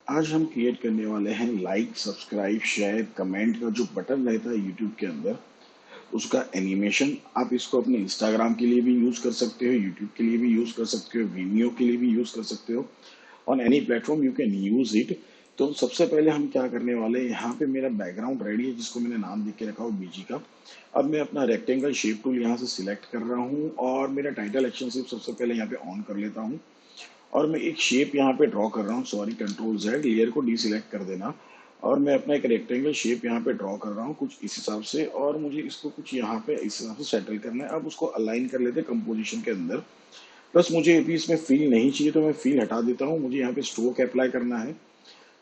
आज हम क्रिएट करने वाले हैं लाइक सब्सक्राइब शेयर कमेंट का जो बटन रहता है यूट्यूब के अंदर, उसका एनिमेशन। आप इसको अपने इंस्टाग्राम के लिए भी यूज कर सकते हो, यूट्यूब के लिए भी यूज कर सकते हो, वीमियो के लिए भी यूज कर सकते हो। On any platform you can use it. तो सबसे पहले हम क्या करने वाले हैं, यहाँ पे मेरा बैकग्राउंड रेडी है जिसको मैंने नाम देख के रखा हो बीजी का। अब मैं अपना रेक्टेंगल शेप टूल यहाँ से सिलेक्ट कर रहा हूँ और मेरा टाइटल एक्शन शेप सबसे पहले यहाँ पे ऑन कर लेता हूँ। और मैं एक शेप यहाँ पे ड्रॉ कर रहा हूँ, सॉरी कंट्रोल जेड, लेयर को डीसिलेक्ट कर देना। और मैं अपना एक रेक्टेंगल शेप यहाँ पे ड्रॉ कर रहा हूँ कुछ इस हिसाब से, और मुझे इसको कुछ यहाँ पे इस हिसाब से सेटल करना है। अब उसको अलाइन कर लेते हैं कंपोजिशन के अंदर। प्लस मुझे अभी इसमें फील नहीं चाहिए तो मैं फील हटा देता हूँ। मुझे यहाँ पे स्ट्रोक अप्लाई करना है,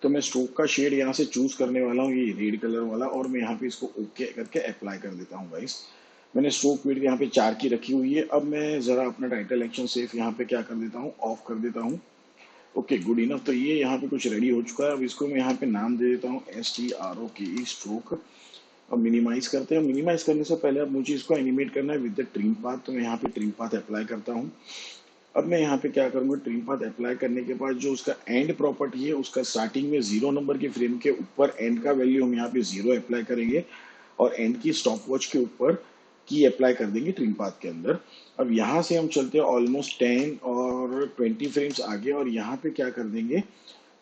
तो मैं स्ट्रोक का शेड यहाँ से चूज करने वाला हूँ, ये रेड कलर वाला, और मैं यहाँ पे इसको ओके करके अप्लाई कर देता हूँ गाइस। मैंने स्ट्रोक विड्थ यहाँ पे 4 की रखी हुई है। अब मैं जरा अपना टाइटल एक्शन सेफ यहाँ पे क्या कर देता हूँ, ऑफ कर देता हूँ। Okay, good enough. तो ये यहाँ पे कुछ रेडी हो चुका है। अब इसको मैं यहाँ पे नाम दे देता हूँ STROKE स्ट्रोक। अब मिनिमाइज करते हैं। मिनिमाइज करने से पहले अब मुझे इसको एनिमेट करना है विद द ट्रिम पाथ, तो मैं यहाँ पे ट्रिम पाथ अप्लाई करता हूँ। अब मैं यहाँ पे क्या करूंगा, ट्रिम पाथ अप्लाई करने के बाद जो उसका एंड प्रॉपर्टी है, उसका स्टार्टिंग में 0 नंबर के फ्रेम के ऊपर एंड का वैल्यू हम यहाँ पे 0 अप्लाई करेंगे, और एंड की स्टॉप वॉच के ऊपर की अप्लाई कर देंगे ट्रिम पाथ के अंदर। अब यहाँ से हम चलते हैं ऑलमोस्ट 10 और 20 फ्रेम्स आगे, और यहाँ पे क्या कर देंगे,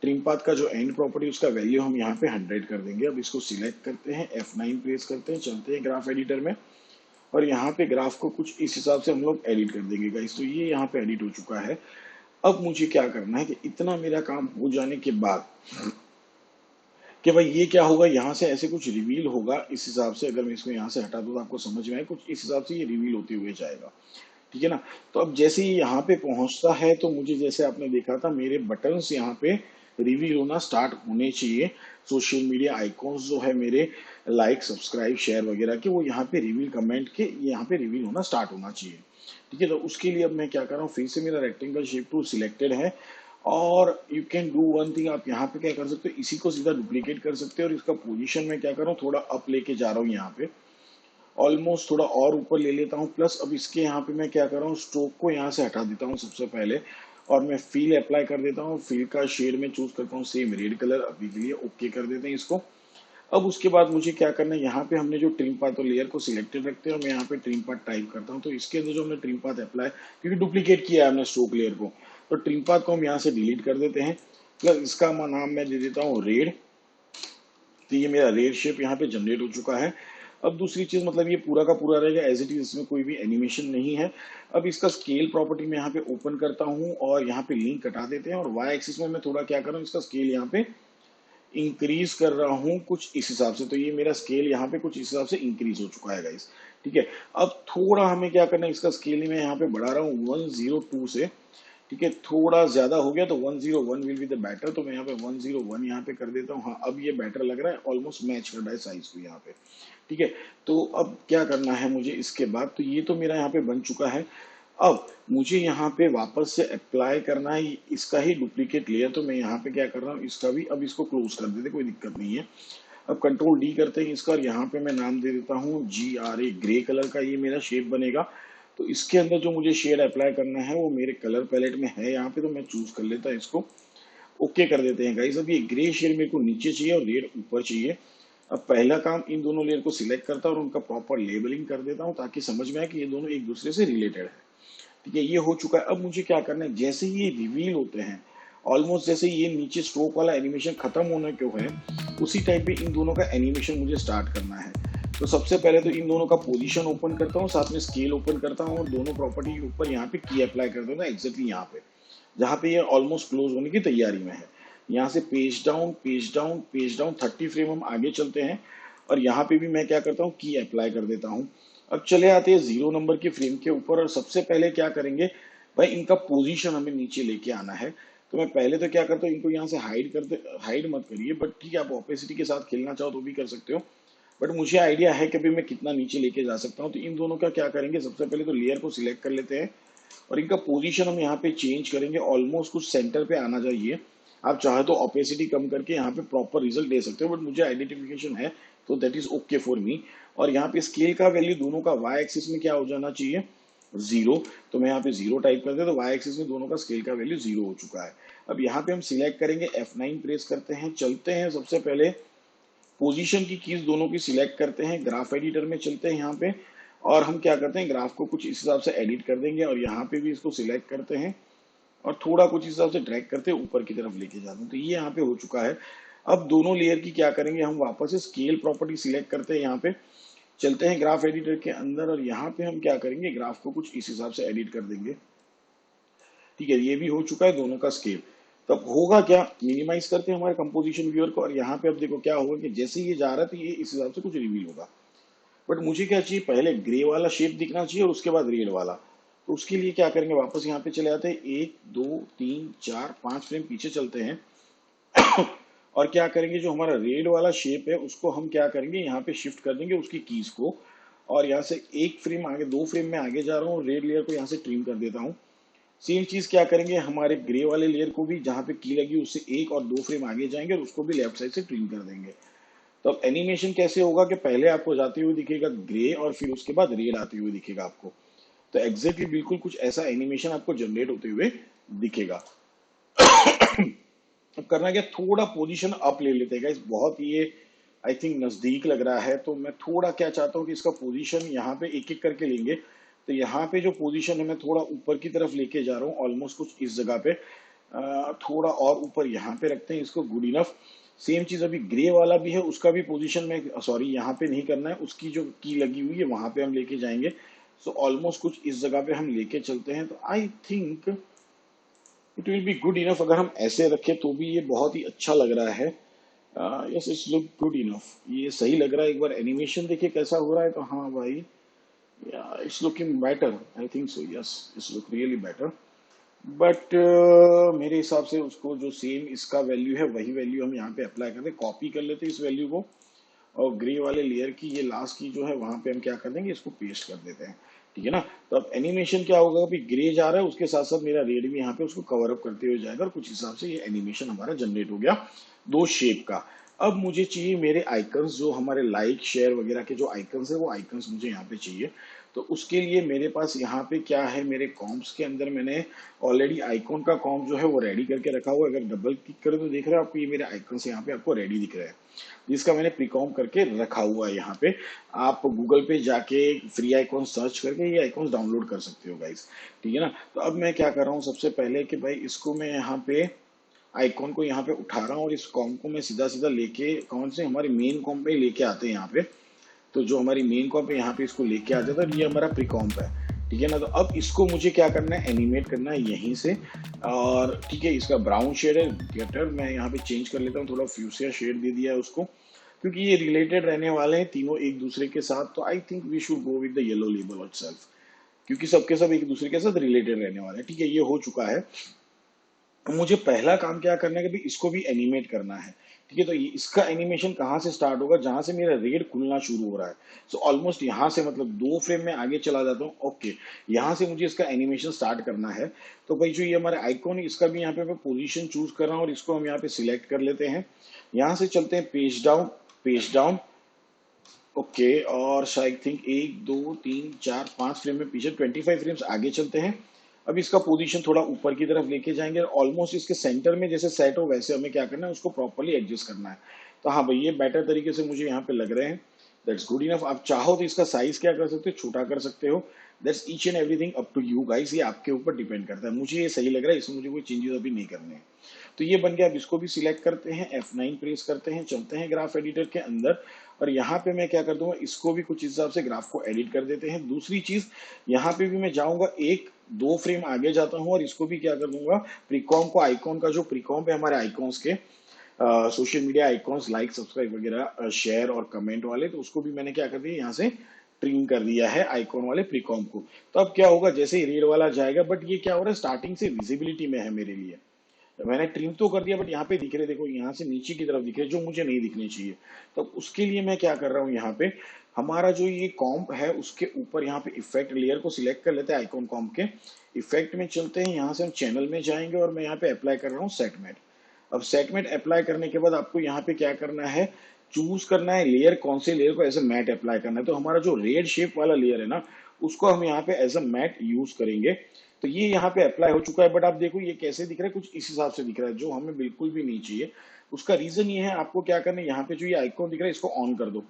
ट्रिम पाथ का जो एंड प्रॉपर्टी उसका वैल्यू हम यहाँ पे 100 कर देंगे। अब इसको सिलेक्ट करते हैं, F9 प्रेस करते हैं, चलते हैं ग्राफ एडिटर में, और यहाँ पे ग्राफ को कुछ इस हिसाब से हम लोग एडिट कर देंगे गाइस। तो ये यहाँ पे एडिट हो चुका है। अब मुझे क्या करना है कि इतना मेरा काम हो जाने के बाद कि भाई ये क्या होगा, यहाँ से ऐसे कुछ रिवील होगा इस हिसाब से। अगर मैं इसको यहाँ से हटा दूँ तो आपको समझ में आए, कुछ इस हिसाब से ये रिवील होते हुए जाएगा, ठीक है ना। तो अब जैसे ही यहाँ पे पहुंचता है तो मुझे, जैसे आपने देखा था, मेरे बटन्स यहाँ पे रिवील होना स्टार्ट होने चाहिए। सोशल मीडिया आइकॉन्स जो है मेरे, लाइक सब्सक्राइब शेयर वगैरह के, वो यहाँ पे रिवील कमेंट के यहाँ पे रिवील होना स्टार्ट होना चाहिए, ठीक है। तो उसके लिए अब मैं क्या कर रहा हूँ, फिर से मेरा रेक्टेंगल शेप टूल सिलेक्टेड है, और you can do one thing, आप यहाँ पे क्या कर सकते हो, इसी को सीधा डुप्लीकेट कर सकते हो, और इसका पोजीशन में क्या कर रहा हूँ, थोड़ा अप लेके जा रहा हूँ यहाँ पे, ऑलमोस्ट थोड़ा और ऊपर ले लेता हूँ। प्लस अब इसके यहाँ पे मैं क्या कर रहा हूँ, स्ट्रोक को यहाँ से हटा देता हूँ सबसे पहले, और मैं फील अप्लाई कर देता हूँ। फील का शेड में चूज करता हूँ सेम रेड कलर, अभी के लिए ओके कर देते हैं इसको। अब उसके बाद मुझे क्या करना है, यहाँ पे हमने जो ट्रिम पाथ और लेयर को सिलेक्टेड रखते हैं, और मैं यहाँ पे ट्रिम पाथ टाइप करता हूँ। तो इसके अंदर जो हमने ट्रिम पाथ अप्लाई, क्योंकि डुप्लीकेट किया है हमने स्ट्रोक लेयर को, तो ट्रिम पाथ को हम यहाँ से डिलीट कर देते हैं। प्लस इसका नाम मैं दे देता हूँ रेड। तो ये मेरा रेड शेप यहाँ पे जनरेट हो चुका है। अब दूसरी चीज, मतलब ये पूरा का पूरा रहेगा एज इट इज, इसमें कोई भी एनिमेशन नहीं है। अब इसका स्केल प्रॉपर्टी में यहाँ पे ओपन करता हूँ, और यहाँ पे लिंक कटा देते हैं, और वाई एक्सिस में मैं थोड़ा क्या कर रहा हूँ, इसका स्केल यहाँ पे इंक्रीज कर रहा हूँ कुछ इस हिसाब से। तो ये मेरा स्केल यहाँ पे कुछ इस हिसाब से इंक्रीज हो चुका है गाइस, ठीक है। अब थोड़ा हमें क्या करना है, इसका स्केल मैं यहाँ पे बढ़ा रहा हूँ 102 से, ठीक है। थोड़ा ज्यादा हो गया तो 101 विल बी द बेटर, तो मैं यहाँ पे 101 यहाँ पे कर देता हूँ। हाँ, अब ये बेटर लग रहा है, ऑलमोस्ट मैच कर रहा है साइज को यहाँ पे, ठीक है। तो अब क्या करना है मुझे इसके बाद, तो ये तो मेरा यहाँ पे बन चुका है। अब मुझे यहाँ पे वापस से अप्लाई करना है इसका ही डुप्लीकेट लेयर। तो मैं यहाँ पे क्या कर रहा हूँ, इसका भी, अब इसको क्लोज कर देते, कोई दिक्कत नहीं है। अब कंट्रोल डी करते हैं इसका, और यहाँ पे मैं नाम दे देता हूँ GRA, ग्रे कलर का ये मेरा शेप बनेगा। तो इसके अंदर जो मुझे शेड अप्लाई करना है वो मेरे कलर पैलेट में है यहाँ पे, तो मैं चूज कर लेता हूँ इसको, ओके कर देते हैं गाइस। अब ये ग्रे शेड मेरे को नीचे चाहिए और रेड ऊपर चाहिए। अब पहला काम, इन दोनों लेयर को सिलेक्ट करता हूँ और उनका प्रॉपर लेबलिंग कर देता हूँ, ताकि समझ में आए कि ये दोनों एक दूसरे से रिलेटेड है, ठीक है। ये हो चुका है। अब मुझे क्या करना है, जैसे ही ये रिवील होते हैं, ऑलमोस्ट जैसे ये नीचे स्ट्रोक वाला एनिमेशन खत्म होने क्यों है, उसी टाइप पे इन दोनों का एनिमेशन मुझे स्टार्ट करना है। तो सबसे पहले तो इन दोनों का पोजीशन ओपन करता हूँ, साथ में स्केल ओपन करता हूँ, और दोनों प्रॉपर्टी के ऊपर यहाँ पे की अप्लाई कर दूंगा, एग्जैक्टली यहाँ पे जहाँ पे ये ऑलमोस्ट क्लोज होने की तैयारी में है। यहाँ से page down page down page down 30 frame हम आगे चलते हैं, और यहाँ पे भी मैं क्या करता हूँ, की अप्लाई कर देता हूँ। अब चले आते हैं 0 नंबर के फ्रेम के ऊपर, और सबसे पहले क्या करेंगे भाई, इनका पोजीशन हमें नीचे लेके आना है। तो मैं पहले तो क्या करता हूँ, इनको यहाँ से हाइड कर दे, हाइड मत करिए, बट ठीक है, आप ऑपेसिटी के साथ खेलना चाहो तो भी कर सकते हो, बट मुझे आइडिया है कि भाई मैं कितना नीचे लेके जा सकता हूँ। तो इन दोनों का क्या करेंगे, सबसे पहले तो लेयर को सिलेक्ट कर लेते हैं, और इनका पोजीशन हम यहाँ पे चेंज करेंगे, ऑलमोस्ट कुछ सेंटर पे आना चाहिए। आप चाहे तो ऑपेसिटी कम करके यहाँ पे प्रॉपर रिजल्ट दे सकते हो, बट मुझे आइडेंटिफिकेशन है तो that is okay for me. और यहाँ पे स्केल का वैल्यू दोनों का वाई एक्सिस में क्या हो जाना चाहिए, जीरो। तो मैं यहाँ पे जीरो टाइप करते हैं तो वाई एक्सिस में दोनों का स्केल का वैल्यू जीरो हो चुका है। अब यहाँ पे हम सिलेक्ट करेंगे, F9 प्रेस करते हैं, चलते हैं सबसे पहले पोजीशन की कीज दोनों की सिलेक्ट करते हैं, ग्राफ एडिटर में चलते हैं यहाँ पे, और हम क्या करते हैं ग्राफ को कुछ इस हिसाब से एडिट कर देंगे और यहाँ पे भी इसको सिलेक्ट करते हैं और थोड़ा कुछ इस हिसाब से ड्रैग करते हैं ऊपर की तरफ लेके जाते हैं। तो ये यहाँ पे हो चुका है। अब दोनों लेयर की क्या करेंगे, हम वापस से स्केल प्रॉपर्टी सिलेक्ट करते हैं, यहाँ पे चलते हैं ग्राफ एडिटर के अंदर और यहाँ पे हम क्या करेंगे ग्राफ को कुछ इस हिसाब से एडिट कर देंगे। ठीक है, ये भी हो चुका है दोनों का स्केल। तब होगा क्या, मिनिमाइज करते हैं हमारे कंपोजिशन व्यूअर को और यहाँ पे अब देखो क्या होगा कि जैसे ही ये जा रहा है तो ये इस हिसाब से कुछ रिवील होगा। बट मुझे क्या चाहिए, पहले ग्रे वाला शेप दिखना चाहिए और उसके बाद रेड वाला। तो उसके लिए क्या करेंगे, वापस यहाँ पे चले आते हैं, 1 2 3 4 5 फ्रेम पीछे चलते हैं और क्या करेंगे, जो हमारा रेड वाला शेप है उसको हम क्या करेंगे, यहाँ पे शिफ्ट कर देंगे उसकी कीज को और यहाँ से एक फ्रेम आगे, 2 फ्रेम में आगे जा रहा हूँ, रेड लेयर को यहाँ से ट्रिम कर देता हूँ। सेम चीज क्या करेंगे, हमारे ग्रे वाले लेयर को भी जहाँ पे की लगी उससे 1 और 2 फ्रेम आगे जाएंगे और उसको भी लेफ्ट साइड से ट्रिम कर देंगे। तो अब एनिमेशन कैसे होगा कि पहले आपको जाते हुए दिखेगा ग्रे और फिर उसके बाद रेड आते हुए दिखेगा आपको। तो एग्जैक्टली बिल्कुल कुछ ऐसा एनिमेशन आपको जनरेट होते हुए दिखेगा। अब करना क्या, थोड़ा पोजीशन अप ले लेते हैं, बहुत ये आई थिंक नजदीक लग रहा है, तो मैं थोड़ा क्या चाहता हूँ कि इसका पोजीशन यहाँ पे एक एक करके लेंगे। तो यहाँ पे जो पोजीशन है मैं थोड़ा ऊपर की तरफ लेके जा रहा हूँ, ऑलमोस्ट कुछ इस जगह पे, थोड़ा और ऊपर यहाँ पे रखते हैं इसको, गुड इनफ। सेम चीज अभी ग्रे वाला भी है, उसका भी पोजीशन में, सॉरी यहाँ पे नहीं करना है, उसकी जो की लगी हुई है वहां पे हम लेके जाएंगे। सो ऑलमोस्ट कुछ इस जगह पे हम लेके चलते हैं। तो I think it will be good enough, अगर हम ऐसे रखें तो भी ये बहुत ही अच्छा लग रहा है। Yes, it's look good enough, ये सही लग रहा है। एक बार एनिमेशन देखिए कैसा हो रहा है, तो हाँ भाई, it's looking better, I think so, yes it's look really better. But मेरे हिसाब से उसको जो सेम इसका वैल्यू है वही वैल्यू हम यहाँ पे अप्लाई करते हैं, कॉपी कर लेते हैं इस वैल्यू को और ग्रे वाले लेयर की ये लास्ट की जो है वहां पे हम क्या कर देंगे, इसको पेस्ट कर देते हैं। ठीक है ना। तो अब एनिमेशन क्या होगा, अभी ग्रे जा रहा है उसके साथ साथ मेरा रेड भी यहाँ पे उसको कवर अप करते हुए जाएगा और कुछ हिसाब से ये एनिमेशन हमारा जनरेट हो गया दो शेप का। अब मुझे चाहिए मेरे आइकन्स, जो हमारे लाइक शेयर वगैरह के जो आइकन्स है वो आइकन्स मुझे यहाँ पे चाहिए। तो उसके लिए मेरे पास यहाँ पे क्या है, मेरे कॉम्प्स के अंदर मैंने ऑलरेडी आइकॉन का कॉम्प जो है वो रेडी करके रखा हुआ है। अगर डबल क्लिक करें तो देख रहे हो आपको ये मेरे आइकन्स यहाँ पे आपको रेडी दिख रहा है, जिसका मैंने प्रीकॉम करके रखा हुआ है यहाँ पे। आप गूगल पे जाके फ्री आइकॉन सर्च करके ये आइकॉन्स डाउनलोड कर सकते हो गाइस। ठीक है ना। तो अब मैं क्या कर रहा हूँ, सबसे पहले कि भाई इसको मैं यहाँ पे आइकॉन को यहाँ पे उठा रहा हूँ और इस कॉम को मैं सीधा सीधा लेके कौन से हमारे मेन कॉम पे लेके आते हैं यहाँ पे। तो जो हमारी मेन कॉम्प है यहाँ पे इसको लेके आ जाता है, ये हमारा प्री कॉम्प है। ठीक है ना। तो अब इसको मुझे क्या करना है, एनिमेट करना है यहीं से। और ठीक है, इसका ब्राउन शेड है बेटर, मैं यहाँ पे चेंज कर लेता हूँ, थोड़ा फ्यूसिया शेड दे दिया है उसको, क्योंकि ये रिलेटेड रहने वाले हैं तीनों एक दूसरे के साथ। तो I think we should go with the yellow label itself, क्योंकि सबके सब एक दूसरे के साथ रिलेटेड रहने वाले हैं। ठीक है, ये हो चुका है। तो मुझे पहला काम क्या करना है कि इसको भी एनिमेट करना है। ठीक है, तो इसका एनिमेशन कहाँ से स्टार्ट होगा, जहां से मेरा रेड खुलना शुरू हो रहा है। सो ऑलमोस्ट यहाँ से, मतलब 2 फ्रेम में आगे चला जाता हूँ। ओके, यहाँ से मुझे इसका एनिमेशन स्टार्ट करना है। तो भाई जो ये हमारा आइकॉन है इसका भी यहाँ पे मैं पोजीशन चूज कर रहा हूँ और इसको हम यहाँ पे सिलेक्ट कर लेते हैं। यहाँ से चलते हैं page down, page down. Okay, और आई थिंक 1 2 3 4 5 फ्रेम में पीछे 25 फ्रेम्स आगे चलते हैं। अब इसका पोजीशन थोड़ा ऊपर की तरफ लेके जाएंगे और ऑलमोस्ट इसके सेंटर में जैसे सेट हो वैसे हमें क्या करना है, उसको प्रॉपरली एडजस्ट करना है। तो हाँ भाई, ये बेटर तरीके से मुझे यहाँ पे लग रहे हैं। That's good enough. आप चाहो तो इसका साइज क्या कर सकते हो, छोटा कर सकते हो। That's each and everything up to you guys, ये आपके ऊपर डिपेंड करता है। मुझे ये सही लग रहा है, इसमें मुझे कोई चेंजेस अभी नहीं करने हैं। तो ये बन गया। अब इसको भी सिलेक्ट करते हैं, F9 प्रेस करते हैं, चलते हैं ग्राफ एडिटर के अंदर और यहाँ पे मैं क्या कर दूंगा, इसको भी कुछ हिसाब से ग्राफ को एडिट कर देते हैं। दूसरी चीज, यहाँ पे भी मैं जाऊंगा 1 2 फ्रेम आगे जाता हूँ और इसको भी क्या कर दूंगा, प्रीकॉम को, आइकॉन का जो प्रीकॉम है हमारे आइकॉन्स के, social media icons, like subscribe वगैरह, शेयर और कमेंट वाले, तो उसको भी मैंने क्या कर दिया, यहाँ से ट्रिम कर दिया है आइकॉन वाले प्रीकॉम को। तो अब क्या होगा, जैसे ही रेड वाला जाएगा, बट ये क्या हो रहा है, स्टार्टिंग से विजिबिलिटी में है मेरे लिए। मैंने ट्रिम तो कर दिया बट यहाँ पे दिख रहे, देखो यहाँ से नीचे की तरफ दिख रहे, जो मुझे नहीं दिखने चाहिए। तो उसके लिए मैं क्या कर रहा हूँ, यहाँ पे हमारा जो ये कॉम्प है उसके ऊपर यहाँ पे इफेक्ट लेयर को सिलेक्ट कर लेते हैं, आइकॉन कॉम्प के इफेक्ट में चलते हैं, यहाँ से हम चैनल में जाएंगे और मैं यहाँ पे अप्लाई कर रहा हूँ सेटमेट। अब सेटमेट अप्लाई करने के बाद आपको यहाँ पे क्या करना है, चूज करना है लेयर, कौन से लेयर को ऐसे मैट अप्लाई करना है। तो हमारा जो रेड शेप वाला लेयर है ना, उसको हम यहाँ पे एज अ मैट यूज करेंगे। तो ये यहाँ पे अप्लाई हो चुका है, बट आप देखो ये कैसे दिख रहा है, कुछ इस हिसाब से दिख रहा है जो हमें बिल्कुल भी नहीं चाहिए। उसका रीजन ये है, आपको क्या करना है, यहाँ पे जो ये आइकॉन दिख रहा है इसको ऑन कर दो,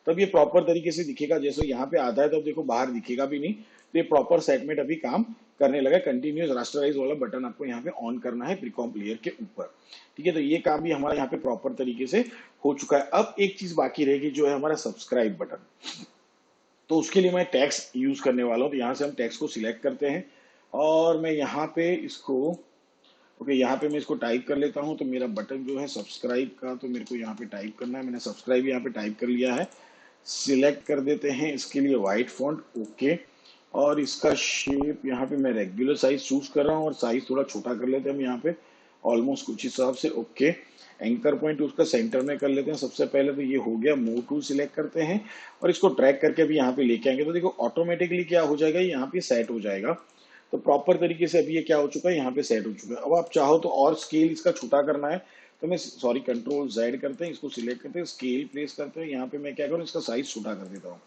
तब ये प्रॉपर तरीके से दिखेगा। जैसे यहाँ पे आधा है तब देखो बाहर दिखेगा भी नहीं, तो ये प्रॉपर सेगमेंट अभी काम करने लगा। कंटिन्यूस रास्टराइज वाला बटन आपको यहाँ पे ऑन करना है प्रीकॉम्प लेयर के ऊपर, ठीक है। तो ये काम भी हमारा यहाँ पे प्रॉपर तरीके से हो चुका है। अब एक चीज बाकी रहेगी जो है हमारा सब्सक्राइब बटन। तो उसके लिए मैं टैक्स यूज करने वाला हूँ। तो यहाँ से हम टैक्स को सिलेक्ट करते हैं और मैं यहाँ पे इसको ओके यहाँ पे मैं इसको टाइप कर लेता हूँ। तो मेरा बटन जो है सब्सक्राइब का, तो मेरे को यहाँ पे टाइप करना है। मैंने सब्सक्राइब यहाँ पे टाइप कर लिया है। सिलेक्ट कर देते हैं इसके लिए वाइट फॉन्ट, ओके। और इसका शेप यहाँ पे मैं रेगुलर साइज चूज कर रहा हूँ और साइज थोड़ा छोटा कर लेते हैं हम यहाँ पे ऑलमोस्ट कुछ हिसाब से, ओके। एंकर पॉइंट उसका सेंटर में कर लेते हैं सबसे पहले। तो ये हो गया, मूव टूल सिलेक्ट करते हैं और इसको ड्रैग करके भी यहाँ पे लेके आएंगे। तो देखो ऑटोमेटिकली क्या हो जाएगा, यहाँ पे सेट हो जाएगा। तो प्रॉपर तरीके से अभी ये क्या हो चुका है, यहाँ पे सेट हो चुका है। अब आप चाहो तो और स्केल इसका छोटा करना है तो मैं सॉरी कंट्रोल जेड करते हैं, इसको सिलेक्ट करते हैं, स्केल प्लेस करते हैं। यहाँ पे मैं क्या करूँ, इसका साइज छोटा कर देता हूँ।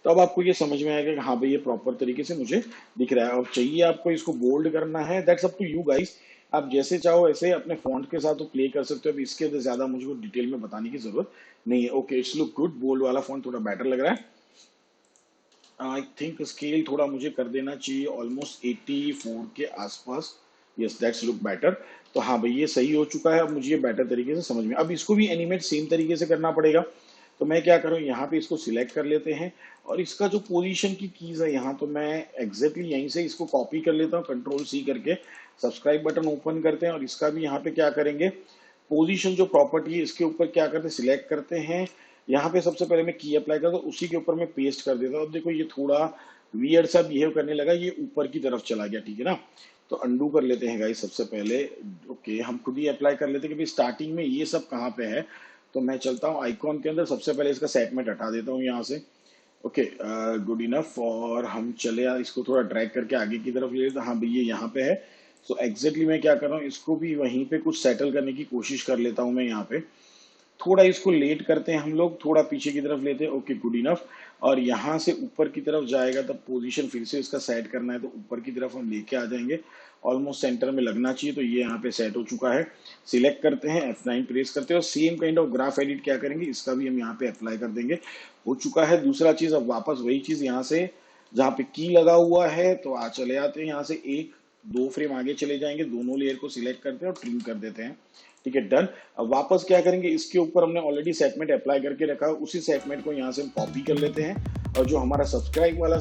तो अब आपको ये समझ में आएगा कि हाँ भाई ये प्रॉपर तरीके से मुझे दिख रहा है। अब चाहिए आपको इसको बोल्ड करना है, that's up to you guys. आप जैसे चाहो ऐसे अपने फॉन्ट के साथ तो प्ले कर सकते हो। अब इसके अंदर ज्यादा मुझे डिटेल में बताने की जरूरत नहीं है। Okay it's look good, bold वाला फॉन्ट थोड़ा बेटर लग रहा है। आई थिंक स्केल थोड़ा मुझे कर देना चाहिए ऑलमोस्ट 84 के आसपास। Yes that's look better. तो हाँ भाई ये सही हो चुका है। अब मुझे ये बेटर तरीके से समझ में, अब इसको भी एनिमेट सेम तरीके से करना पड़ेगा। तो मैं क्या करूँ, यहाँ पे इसको सिलेक्ट कर लेते हैं और इसका जो पोजीशन की कीज है यहाँ, तो मैं एग्जैक्टली यहीं से इसको कॉपी कर लेता हूँ कंट्रोल सी करके। सब्सक्राइब बटन ओपन करते हैं और इसका भी यहाँ पे क्या करेंगे, पोजीशन जो प्रॉपर्टी है इसके ऊपर क्या करते हैं, सिलेक्ट करते हैं। यहाँ पे सबसे पहले मैं की अप्लाई करता हूँ, उसी के ऊपर मैं पेस्ट कर देता हूँ। अब देखो ये थोड़ा वियर्ड सा बिहेव करने लगा, ये ऊपर की तरफ चला गया, ठीक है ना। तो अंडू कर लेते हैं गाइस सबसे पहले। ओके हम खुद ही अप्लाई कर लेते हैं कि भाई स्टार्टिंग में ये सब कहाँ पे है। तो मैं चलता हूँ आइकॉन के अंदर, सबसे पहले इसका सेगमेंट हटा देता हूँ यहाँ से। Okay good enough. और हम चले इसको थोड़ा ड्रैग करके आगे की तरफ ले लेते हैं। हाँ भाई ये यहाँ पे है। सो एग्जैक्टली मैं क्या कर रहा हूँ, इसको भी वहीं पे कुछ सेटल करने की कोशिश कर लेता हूँ मैं यहाँ पे। थोड़ा इसको लेट करते हैं हम लोग, थोड़ा पीछे की तरफ लेते हैं, ओके गुड इनफ। और यहाँ से ऊपर की तरफ जाएगा तब पोजीशन फिर से इसका सेट करना है, तो ऊपर की तरफ हम लेके आ जाएंगे। ऑलमोस्ट सेंटर में लगना चाहिए। तो ये यहाँ पे सेट हो चुका है। सिलेक्ट करते हैं, F9 प्रेस करते हैं और same kind of graph edit क्या करेंगे, इसका भी हम यहाँ पे अप्लाई कर देंगे। हो चुका है। दूसरा चीज, अब वापस वही चीज यहाँ से जहाँ पे की लगा हुआ है, तो चले आते हैं यहाँ से, एक दो फ्रेम आगे चले जाएंगे, दोनों लेयर को सिलेक्ट करते हैं और ट्रिम कर देते हैं, ठीक है डन। अब वापस क्या करेंगे, इसके ऊपर हमने ऑलरेडी सेगमेंट अप्लाई करके रखा है, उसी सेगमेंट को यहाँ से हम कॉपी कर लेते हैं और जो हमारा सब्सक्राइब वाला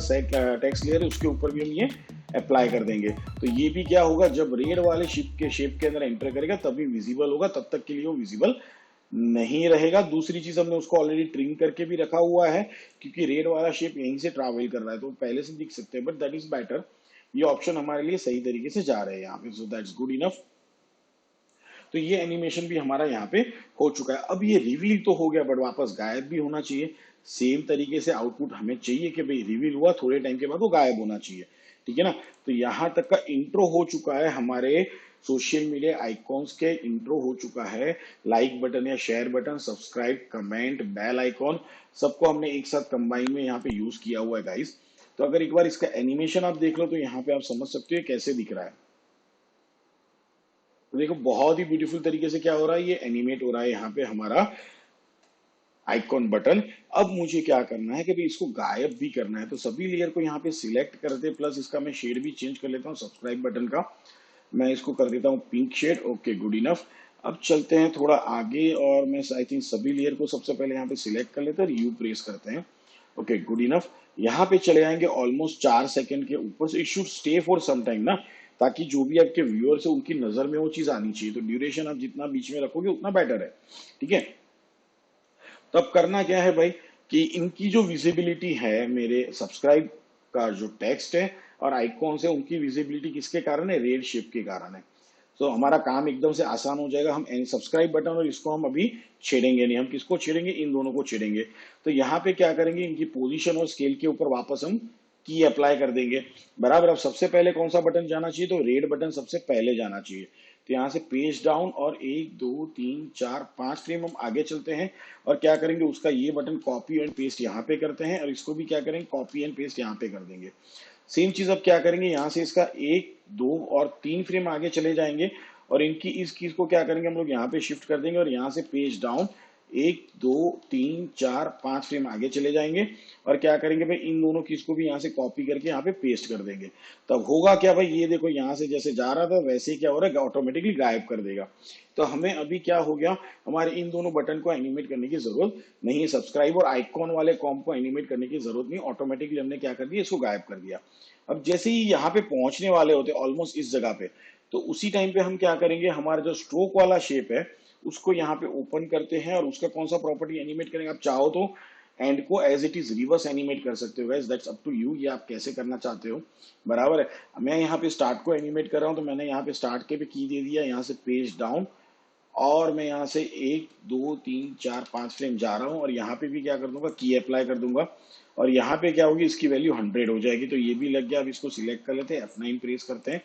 टेक्स्ट लेयर है उसके ऊपर भी हम ये अप्लाई कर देंगे। तो ये भी क्या होगा, जब रेड वाले शेप के अंदर एंटर करेगा तभी विजिबल होगा, तब तक के लिए वो विजिबल नहीं रहेगा। दूसरी चीज हमने उसको ऑलरेडी ट्रिम करके भी रखा हुआ है, क्योंकि रेड वाला शेप यहीं से ट्रैवल कर रहा है तो पहले से दिख सकते हैं, बट दैट इज बेटर। ये ऑप्शन हमारे लिए सही तरीके से जा रहे हैं यहाँ पे, सो दैट्स गुड इनफ। तो ये एनिमेशन भी हमारा यहाँ पे हो चुका है। अब ये रिवील तो हो गया, बट वापस गायब भी होना चाहिए। सेम तरीके से आउटपुट हमें चाहिए कि भाई रिवील हुआ, थोड़े टाइम के बाद वो गायब होना चाहिए, ठीक है ना। तो यहाँ तक का इंट्रो हो चुका है, हमारे सोशल मीडिया आइकॉन्स के इंट्रो हो चुका है। लाइक बटन या share button, subscribe, comment, bell icon, सबको हमने एक साथ कंबाइन में यहाँ पे यूज किया हुआ है गाइस। तो अगर एक बार इसका एनिमेशन आप देख लो तो यहाँ पे आप समझ सकते हो कैसे दिख रहा है। तो देखो बहुत ही ब्यूटीफुल तरीके से क्या हो रहा है, ये एनिमेट हो रहा है यहाँ पे हमारा आइकॉन बटन। अब मुझे क्या करना है कि भाई इसको गायब भी करना है। तो सभी लेयर को यहाँ पे सिलेक्ट करते, प्लस इसका मैं शेड भी चेंज कर लेता हूँ सब्सक्राइब बटन का। मैं इसको कर देता हूँ pink shade, okay good enough. अब चलते हैं थोड़ा आगे और मैं आई थिंक सभी लेयर को सबसे पहले यहाँ पे सिलेक्ट कर लेते हैं और यू प्रेस करते हैं, ओके गुड इनफ। यहाँ पे चले आएंगे ऑलमोस्ट 4 सेकंड के ऊपर से। It should stay for some time ना, ताकि जो भी आपके व्यूअर्स है उनकी नजर में वो चीज आनी चाहिए। तो ड्यूरेशन आप जितना बीच में रखोगे उतना बेटर है, ठीक है। तब करना क्या है भाई, कि इनकी जो विजिबिलिटी है, मेरे सब्सक्राइब का जो टेक्स्ट है और आइकॉन है, उनकी विजिबिलिटी किसके कारण है, रेड शेप के कारण है। तो हमारा काम एकदम से आसान हो जाएगा। हम सब्सक्राइब बटन और इसको हम अभी छेड़ेंगे नहीं, हम किसको छेड़ेंगे, इन दोनों को छेड़ेंगे। तो यहाँ पे क्या करेंगे, इनकी पोजीशन और स्केल के ऊपर वापस हम की अप्लाई कर देंगे, बराबर। अब सबसे पहले कौन सा बटन जाना चाहिए, तो रेड बटन सबसे पहले जाना चाहिए, तो यहाँ से पेज डाउन और 1 2 3 4 5 फ्रेम हम आगे चलते हैं और क्या करेंगे, उसका ये बटन कॉपी एंड पेस्ट यहाँ पे करते हैं और इसको भी क्या करेंगे, कॉपी एंड पेस्ट यहाँ पे कर देंगे। सेम चीज अब क्या करेंगे, यहाँ से इसका 1 2 और 3 फ्रेम आगे चले जाएंगे और इनकी इस चीज को क्या करेंगे, हम लोग यहाँ पे शिफ्ट कर देंगे और यहाँ से पेज डाउन 1 2 3 4 5 फ्रेम आगे चले जाएंगे और क्या करेंगे भाई, इन दोनों चीज को भी यहाँ से कॉपी करके यहाँ पे पेस्ट कर देंगे। तब होगा क्या भाई, ये देखो यहाँ से जैसे जा रहा था वैसे ही क्या हो रहा है, ऑटोमेटिकली गायब कर देगा। तो हमें अभी क्या हो गया, हमारे इन दोनों बटन को एनिमेट करने की जरूरत नहीं है, सब्सक्राइब और आइकॉन वाले कॉम को एनिमेट करने की जरूरत नहीं, ऑटोमेटिकली हमने क्या कर दिया, इसको गायब कर दिया। अब जैसे ही यहाँ पे पहुंचने वाले होते ऑलमोस्ट इस जगह पे, तो उसी टाइम पे हम क्या करेंगे, हमारा जो स्ट्रोक वाला शेप है उसको यहाँ पे ओपन करते हैं और उसका कौन सा प्रॉपर्टी एनिमेट करेंगे, आप चाहो तो एंड को as it is reverse animate कर सकते हो guys, that's up to you, ये आप कैसे करना चाहते हो, बराबर है। मैं यहाँ पे स्टार्ट को एनिमेट कर रहा हूँ तो मैंने यहाँ पे स्टार्ट के भी की दे दिया, यहाँ से पेज डाउन और मैं यहाँ से 1 2 3 4 5 फ्रेम जा रहा हूँ और यहाँ पे भी क्या कर दूंगा, की अप्लाई कर दूंगा और यहाँ पे क्या होगी, इसकी वैल्यू 100 हो जाएगी। तो ये भी लग गया। अब इसको सिलेक्ट कर लेते हैं, F9 प्रेस करते हैं,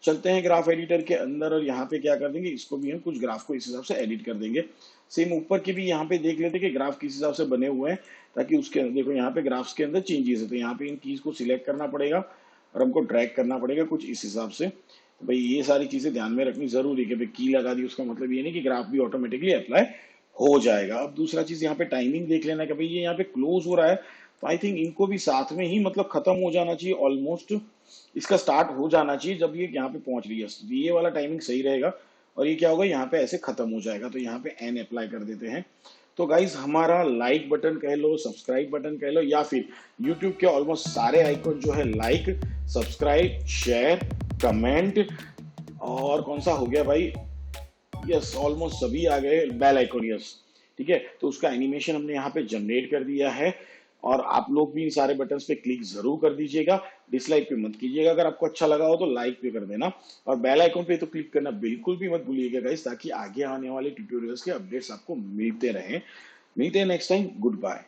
चलते हैं ग्राफ एडिटर के अंदर और यहाँ पे क्या कर देंगे, इसको भी हम कुछ ग्राफ को इस हिसाब से एडिट कर देंगे। सेम ऊपर के भी यहाँ पे देख लेते हैं कि ग्राफ किस हिसाब से बने हुए हैं, ताकि उसके देखो यहाँ पे ग्राफ्स के अंदर चेंजेस है, तो यहाँ पे इन कीज को सिलेक्ट करना पड़ेगा और हमको ड्रैग करना पड़ेगा कुछ इस हिसाब से। तो भाई ये सारी चीजें ध्यान में रखनी जरूरी है कि भाई की लगा दी उसका मतलब ये नहीं कि ग्राफ भी ऑटोमेटिकली अप्लाई हो जाएगा। अब दूसरा चीज यहाँ पे टाइमिंग देख लेना कि भाई ये यहाँ पे क्लोज हो रहा है, तो आई थिंक इनको भी साथ में ही मतलब खत्म हो जाना चाहिए, ऑलमोस्ट इसका स्टार्ट हो जाना चाहिए जब ये यहाँ पे पहुंच रही है, तो ये वाला टाइमिंग सही रहेगा और ये क्या होगा, यहाँ पे ऐसे खत्म हो जाएगा। तो यहाँ पे एन अप्लाई कर देते हैं। तो गाइज हमारा लाइक बटन कह लो, सब्सक्राइब बटन कह लो, या फिर यूट्यूब के ऑलमोस्ट सारे आइकन जो है, लाइक, सब्सक्राइब, शेयर, कमेंट और कौन सा हो गया भाई, यस ऑलमोस्ट सभी आ गए, बेल आइकन, यस ठीक है। तो उसका एनिमेशन हमने यहाँ पे जनरेट कर दिया है और आप लोग भी इन सारे बटन्स पे क्लिक जरूर कर दीजिएगा, डिसलाइक पे मत कीजिएगा। अगर आपको अच्छा लगा हो तो लाइक पे कर देना और बेल आइकन पे तो क्लिक करना बिल्कुल भी मत भूलिएगा गाइस, ताकि आगे आने वाले ट्यूटोरियल्स के अपडेट्स आपको मिलते रहें। मिलते हैं नेक्स्ट टाइम, गुड बाय।